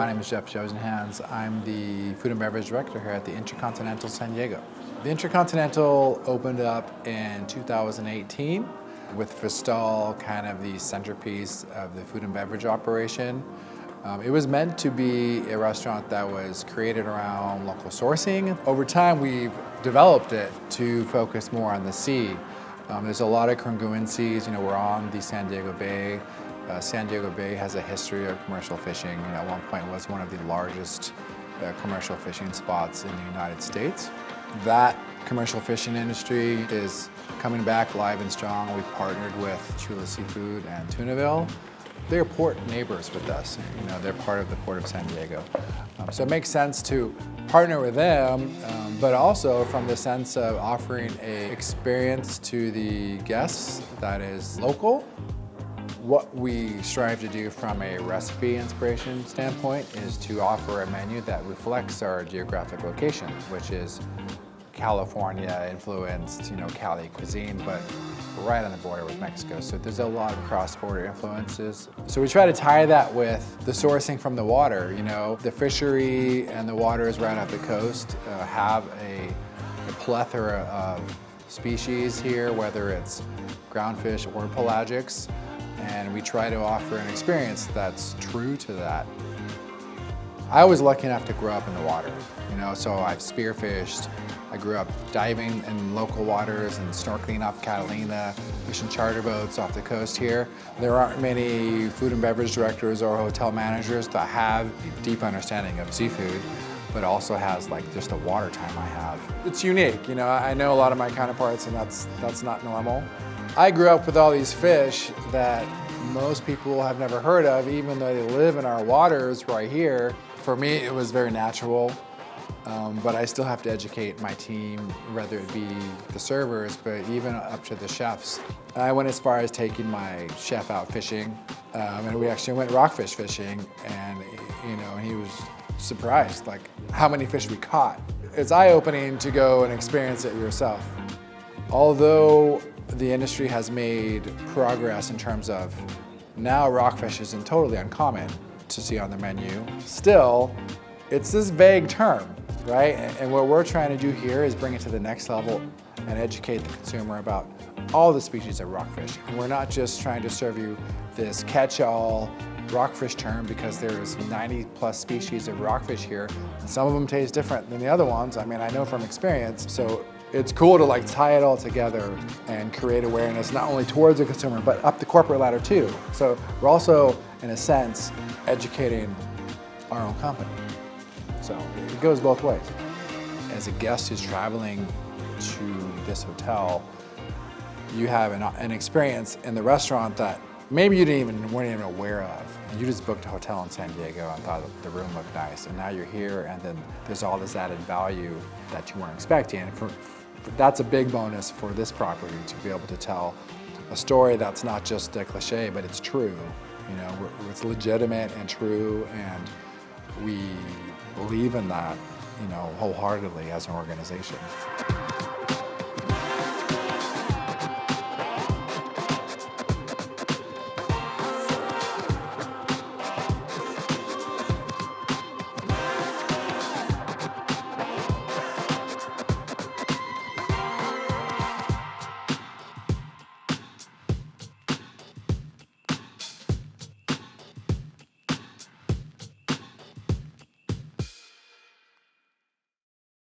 My name is Jeff Josenhans. I'm the food and beverage director here at the Intercontinental San Diego. The Intercontinental opened up in 2018 with Vistal kind of the centerpiece of the food and beverage operation. It was meant to be a restaurant that was created around local sourcing. Over time, we've developed it to focus more on the sea. There's a lot of congruencies. We're on the San Diego Bay. San Diego Bay has a history of commercial fishing. At one point, it was one of the largest commercial fishing spots in the United States. That commercial fishing industry is coming back live and strong. We've partnered with Chula Seafood and Tunaville. They're port neighbors with us. They're part of the Port of San Diego. So it makes sense to partner with them, but also from the sense of offering an experience to the guests that is local. What we strive to do from a recipe inspiration standpoint is to offer a menu that reflects our geographic location, which is California influenced, Cali cuisine, but right on the border with Mexico. So there's a lot of cross-border influences. So we try to tie that with the sourcing from the water. The fishery and the waters right off the coast have a plethora of species here, whether it's groundfish or pelagics. And we try to offer an experience that's true to that. I was lucky enough to grow up in the water, so I've spearfished. I grew up diving in local waters and snorkeling off Catalina, fishing charter boats off the coast here. There aren't many food and beverage directors or hotel managers that have a deep understanding of seafood, but also has just the water time I have. It's unique, I know a lot of my counterparts, and that's not normal. I grew up with all these fish that most people have never heard of, even though they live in our waters right here. For me, it was very natural, but I still have to educate my team, whether it be the servers, but even up to the chefs. I went as far as taking my chef out fishing, and we actually went rockfish fishing, and he was surprised, how many fish we caught. It's eye-opening to go and experience it yourself. Although the industry has made progress in terms of now rockfish isn't totally uncommon to see on the menu. Still, it's this vague term, right? And what we're trying to do here is bring it to the next level and educate the consumer about all the species of rockfish. And we're not just trying to serve you this catch-all rockfish term because there's 90 plus species of rockfish here, and some of them taste different than the other ones. I know from experience. So it's cool to tie it all together and create awareness, not only towards the consumer, but up the corporate ladder too. So we're also, in a sense, educating our own company. So it goes both ways. As a guest who's traveling to this hotel, you have an experience in the restaurant that maybe you weren't even aware of. You just booked a hotel in San Diego and thought the room looked nice, and now you're here, and then there's all this added value that you weren't expecting. And that's a big bonus for this property, to be able to tell a story that's not just a cliche, but it's true. It's legitimate and true, and we believe in that, wholeheartedly as an organization.